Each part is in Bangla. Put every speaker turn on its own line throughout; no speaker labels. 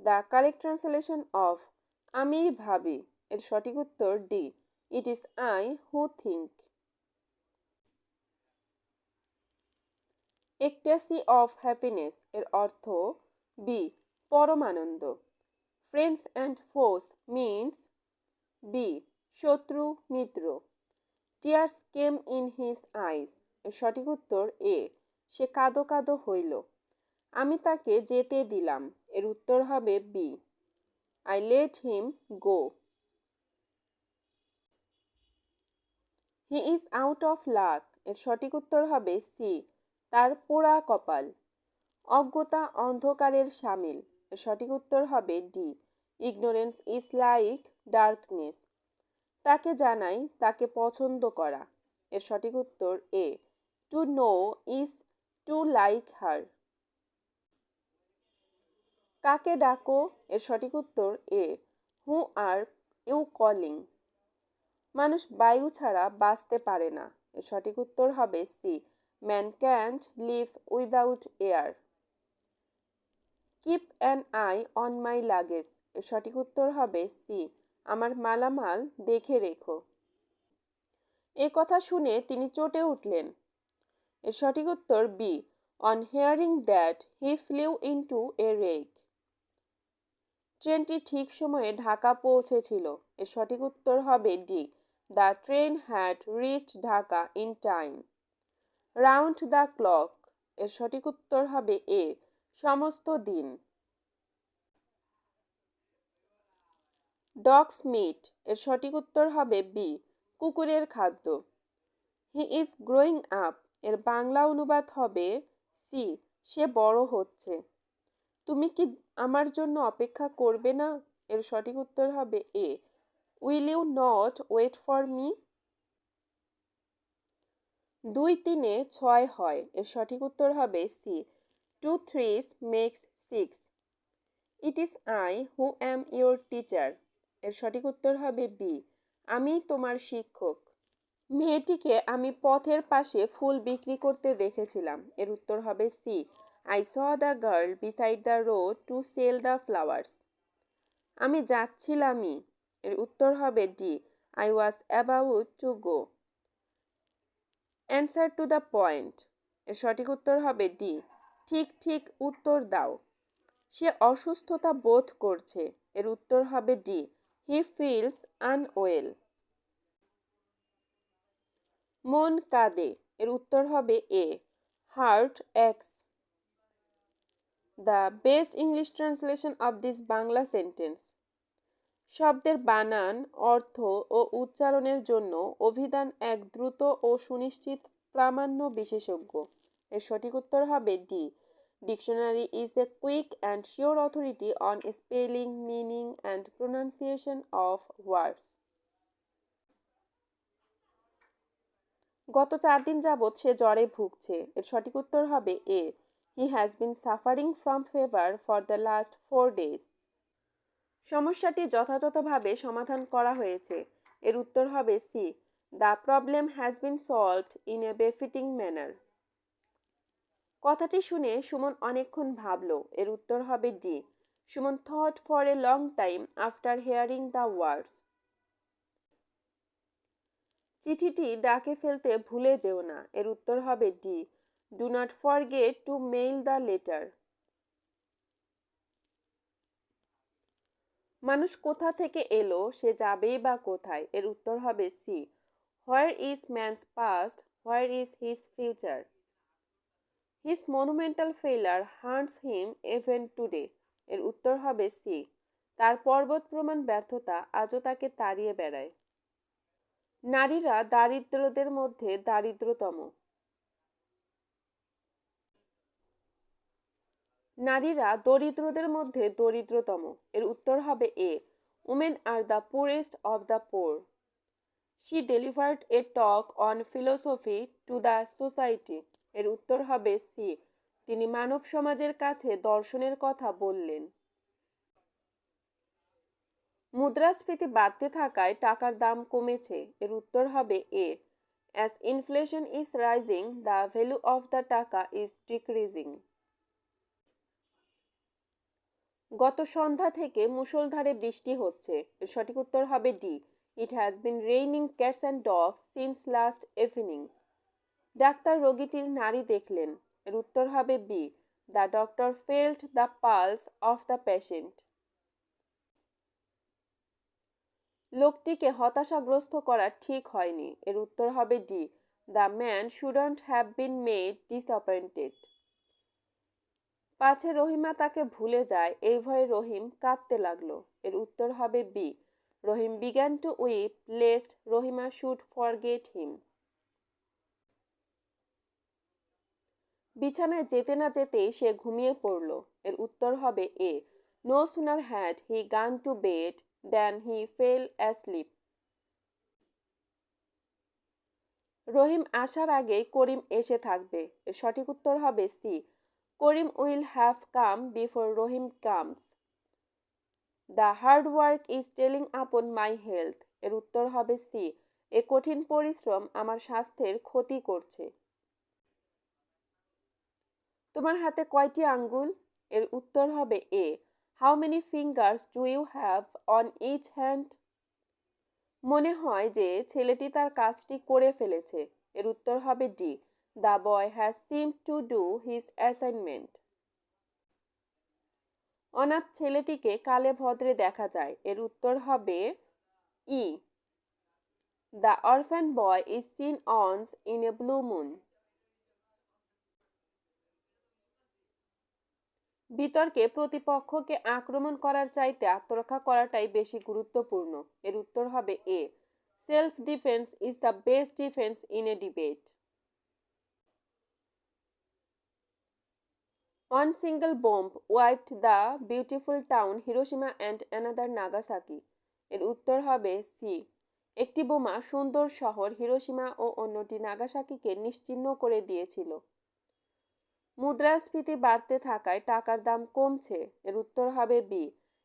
দ্য কারেক্ট ট্রান্সলেশন অফ আমি ভাবি এর সঠিক উত্তর D, it is I who think. Ecstasy of happiness এর অর্থ বি, পরমানন্দ। Friends and foes means B, শত্রু মিত্র। Tears came in his eyes এর সঠিক উত্তর এ, সে কাঁদো কাঁদো হইল। আমি তাকে যেতে দিলাম এর উত্তর হবে B, I let him go. He is out of luck এর সঠিক উত্তর হবে সি, তার পোড়া কপাল। অজ্ঞতা অন্ধকারের শামিল এর সঠিক উত্তর হবে D, ignorance is like darkness. তাকে জানাই তাকে পছন্দ করা এর সঠিক উত্তর A, to know is to like her. কাকে ডাকো এর সঠিক উত্তর এ, হু আর ইউ কলিং। মানুষ বায়ু ছাড়া বাঁচতে পারে না এর সঠিক উত্তর হবে C, man can't live without air. Keep an eye on my luggage এর সঠিক উত্তর হবে সি, আমার মালামাল দেখে রেখো। এ কথা শুনে তিনি চটে উঠলেন এর সঠিক উত্তর B, on hearing that he flew into a rage. ট্রেনটি ঠিক সময়ে ঢাকা পৌঁছেছিল এর সঠিক উত্তর হবে D, the train had reached Dhaka in time. Round the clock এর সঠিক উত্তর হবে এ, সমস্ত দিন। ডগস মিট এর সঠিক উত্তর হবে বি, কুকুরের খাদ্য। হি ইজ গ্রোয়িং আপ এর বাংলা অনুবাদ হবে সি, সে বড় হচ্ছে। তুমি কি আমার জন্য অপেক্ষা করবে না এর সঠিক উত্তর হবে A, will you not wait for me. 2 3 6 হয় এর সঠিক উত্তর হবে C, 2 3s makes 6। It is I who am your teacher এর সঠিক উত্তর হবে বি, আমি তোমার শিক্ষক। মেয়েটিকে আমি পথের পাশে ফুল বিক্রি করতে দেখেছিলাম এর উত্তর হবে C, I saw the girl beside the road to sell the flowers. আমি যাচ্ছিলামই এর উত্তর হবে D, I was about to go. Answer to the point এর সঠিক উত্তর হবে ডি, ঠিক ঠিক উত্তর দাও। সে অসুস্থতা বোধ করছে এর উত্তর হবে ডি, হি ফিলস আনওয়েল। মন কাঁদে এর উত্তর হবে A, heart aches. The best English translation of this Bangla sentence. শব্দের বানান, অর্থ ও উচ্চারণের জন্য অভিধান এক দ্রুত ও সুনিশ্চিত প্রামাণ্য বিশেষজ্ঞ এর সঠিক উত্তর হবে D, dictionary is a quick and sure authority on spelling, meaning and pronunciation of words. গত 4 দিন যাবৎ সে জ্বরে ভুগছে এর সঠিক উত্তর হবে A, he has been suffering from fever for the last 4 days। সমস্যাটি যথাযথভাবে সমাধান করা হয়েছে এর উত্তর হবে C, the problem has been solved in a befitting manner. কথাটি শুনে সুমন অনেকক্ষণ ভাবল এর উত্তর হবে D, Suman thought for a long time after hearing the words. চিঠিটি ডাকে ফেলতে ভুলে যেও না এর উত্তর হবে D, do not forget to mail the letter. মানুষ কোথা থেকে এলো সে যাবেই বা কোথায় এর উত্তর হবে C, where is man's past where is his future. His monumental failure haunts him even today এর উত্তর হবে সি, তার পর্বত প্রমাণ ব্যর্থতা আজও তাকে তাড়িয়ে বেড়ায়। নারীরা দারিদ্রদের মধ্যে দারিদ্রতম। নারীরা দরিদ্রদের মধ্যে দরিদ্রতম এর উত্তর হবে A, women are the poorest of the poor. She delivered a talk on philosophy to the society এর উত্তর হবে সি, তিনি মানব সমাজের কাছে দর্শনের কথা বললেন। মুদ্রাস্ফীতি বাড়তে থাকায় টাকার দাম কমেছে এর উত্তর হবে A, as inflation is rising the value of the taka is decreasing. গত সন্ধ্যা থেকে মুষলধারে বৃষ্টি হচ্ছে। এর সঠিক উত্তর হবে D. It has been raining cats and dogs since last evening. ডাক্তার রোগীটির নাড়ি দেখলেন। এর উত্তর হবে B. The doctor felt the pulse of the patient. লোকটিকে হতাশাগ্রস্ত করা ঠিক হয়নি। এর উত্তর হবে D. The man shouldn't have been made disappointed. পাছে রহিমা তাকে ভুলে যায় এই ভয়ে রহিম কাঁদতে লাগলো। এর উত্তর হবে B. Rahim began to weep lest Rahima should forget him. বিছানায় যেতে না যেতেই সে ঘুমিয়ে পড়ল। এর উত্তর হবে এ। No sooner had he gone to bed then he fell asleep. Rahim আসার আগেই করিম এসে থাকবে। এর সঠিক উত্তর হবে C. Karim will have come before Rahim comes. The hard work is telling upon my health. এর উত্তর হবে সি। এ কঠিন পরিশ্রম আমার স্বাস্থ্যের ক্ষতি করছে। তোমার হাতে কয়টি আঙ্গুল? এর উত্তর হবে A. How many fingers do you have on each hand? মনে হয় যে ছেলেটি তার কাজটি করে ফেলেছে। এর উত্তর হবে D. The boy has seemed to do his assignment. অনাথ ছেলেটিকে কালে ভদ্রে দেখা যায়। এর উত্তর হবে E. The orphan boy is seen once in a blue moon. বিতর্কে প্রতিপক্ষকে আক্রমণ করার চাইতে আত্মরক্ষা করাটাই বেশি গুরুত্বপূর্ণ। এর উত্তর হবে A. Self defence is the best defence in a debate. One single bomb wiped the beautiful town Hiroshima and another Nagasaki. এর উত্তর হবে সি। একটি বোমা সুন্দর শহর হিরোশিমা ও অন্যটি নাগাসাকিকে নিশ্চিহ্ন করে দিয়েছিল। মুদ্রাস্ফীতি বাড়তে থাকায় টাকার দাম কমছে। এর উত্তর হবে B.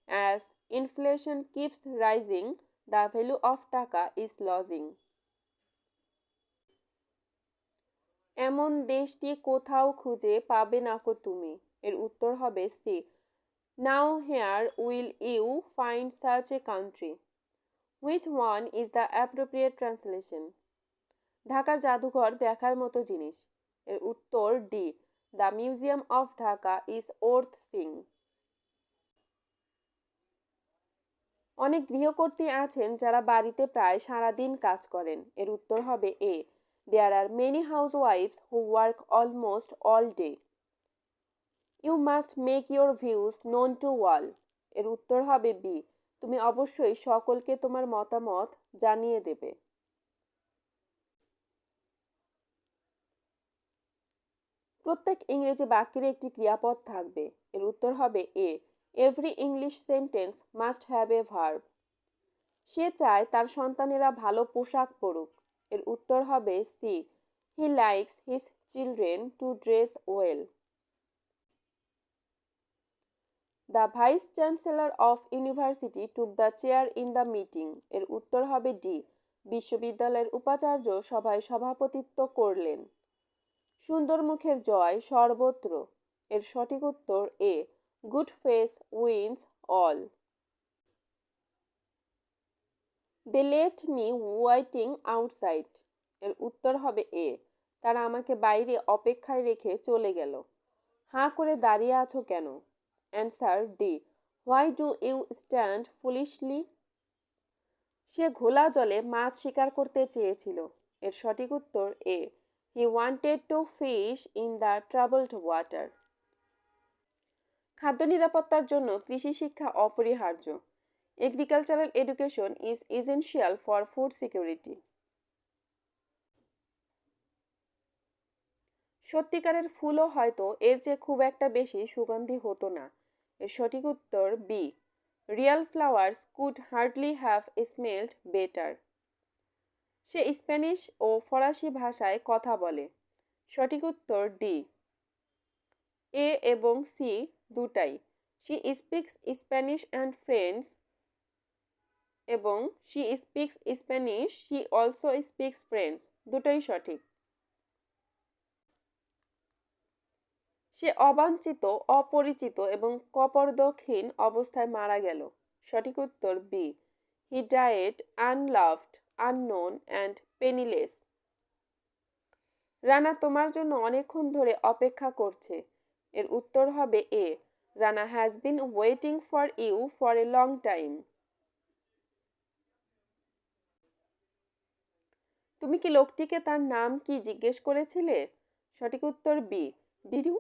As inflation keeps rising the value of taka is losing. এমন দেশটি কোথাও খুঁজে পাবে না কো তুমি। এর উত্তর হবে C. Now where will you find such a country. Which one is the appropriate translation? ঢাকার জাদুঘর দেখার মতো জিনিস। এর উত্তর D. The museum of Dhaka is worth seeing. অনেক গৃহকর্ত্রী আছেন যারা বাড়িতে প্রায় সারাদিন কাজ করেন। এর উত্তর হবে A. There are many housewifes who work almost all day. You must make your views known to all. এর উত্তর হবে বি। তুমি অবশ্যই সকলকে তোমার মতামত জানিয়ে দেবে। প্রত্যেক ইংরেজি বাক্যের একটি ক্রিয়াপদ থাকবে। এর উত্তর হবে A. Every English sentence must have a verb. সে চায় তার সন্তানেরা ভালো পোশাক পরুক। এর উত্তর হবে C. He likes his children to dress well. The vice chancellor of university took the chair in the meeting. এর উত্তর হবে ডি। বিশ্ববিদ্যালয়ের উপাচার্য সভায় সভাপতিত্ব করলেন। সুন্দর মুখের জয় সর্বত্র। এর সঠিক উত্তর A. Good face wins all. They left me waiting outside. এর উত্তর হবে এ। তারা আমাকে বাইরে অপেক্ষায় রেখে চলে গেল। হাঁ করে দাঁড়িয়ে আছো কেন? Answer D. Why do you stand foolishly? সে ঘোলা জলে মাছ শিকার করতে চেয়েছিল। এর সঠিক উত্তর A. He wanted to fish in the troubled water. খাদ্য নিরাপত্তার জন্য কৃষি শিক্ষা অপরিহার্য। Agricultural education is essential for food security. সত্যিকারের ফুলও হয়তো এর চেয়ে খুব একটা বেশি সুগন্ধি হতো না। এর সঠিক উত্তর B. Real flowers could hardly have smelled better. সে স্প্যানিশ ও ফরাসি ভাষায় কথা বলে। সঠিক উত্তর ডি। এ এবং সি দুটাই। She speaks Spanish and French এবং she speaks Spanish she also speaks French দুটোই সঠিক। সে অবাঞ্ছিত, অপরিচিত এবং কপর্দকহীন অবস্থায় মারা গেল। সঠিক উত্তর B. He died unloved, unknown and penniless. Rana তোমার জন্য অনেকক্ষণ ধরে অপেক্ষা করছে। এর উত্তর হবে A. Rana has been waiting for you for a long time. তুমি কি লোকটিকে তার নাম কি জিজ্ঞেস করেছিলে? সঠিক উত্তর B. Did you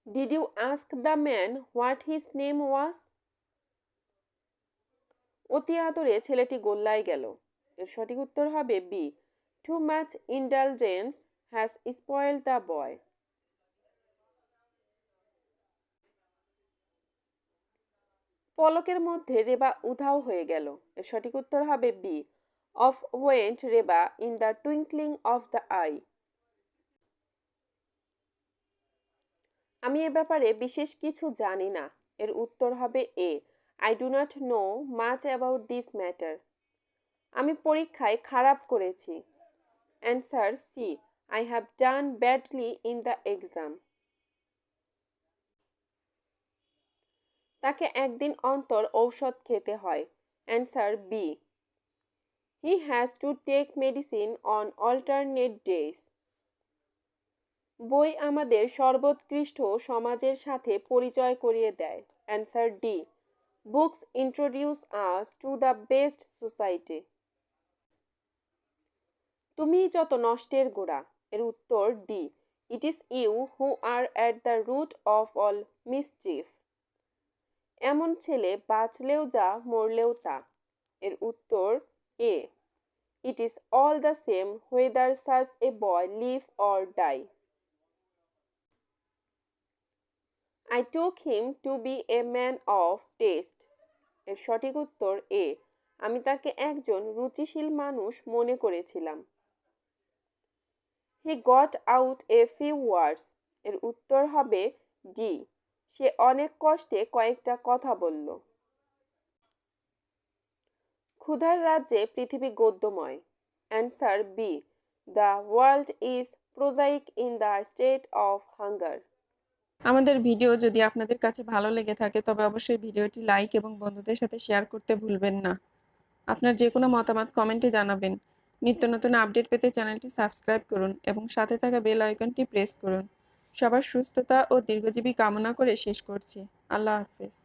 did you ask the man what his name was? অতি আদরে ছেলেটি গোল্লায় গেল। এর সঠিক উত্তর হবে B. Too much indulgence has spoiled the boy. পলকের মধ্যে রেবা উধাও হয়ে গেল। এর সঠিক উত্তর হবে B. Off went Reba in the twinkling of the eye. আমি এ ব্যাপারে বিশেষ কিছু জানি না। এর উত্তর হবে A. I do not know much about this matter. আমি পরীক্ষায় খারাপ করেছি। Answer C. I have done badly in the exam. তাকে একদিন অন্তর ঔষধ খেতে হয়। Answer B. He has to take medicine on alternate days. বই আমাদের সর্বোৎকৃষ্ট সমাজের সাথে পরিচয় করিয়ে দেয়। Answer D. Books introduce us to the best society. তুমি যত নষ্টের গোড়া। এর উত্তর D. It is you who R at the root of all mischief. এমন ছেলে বাঁচলেও যা, মরলেও তা। এর উত্তর A. It is all the same whether such a boy live or die. I took him to be a man of taste. এর সঠিক উত্তর এ। আমি তাকে একজন রুচিশীল মানুষ মনে করেছিলাম। He got out a few words. এর উত্তর হবে ডি। সে অনেক কষ্টে কয়েকটা কথা বলল। ক্ষুধার রাজ্যে পৃথিবী গদ্যময়। Answer B. The world is prosaic in the state of hunger. আমাদের ভিডিও যদি আপনাদের কাছে ভালো লেগে থাকে তবে অবশ্যই ভিডিওটি লাইক এবং বন্ধুদের সাথে শেয়ার করতে ভুলবেন না। আপনার যে কোনো মতামত কমেন্টে জানাবেন। নিত্য নতুন আপডেট পেতে চ্যানেলটি সাবস্ক্রাইব করুন এবং সাথে থাকা বেল আইকনটি প্রেস করুন। সবার সুস্থতা ও দীর্ঘজীবী কামনা করে শেষ করছি। আল্লাহ হাফেজ।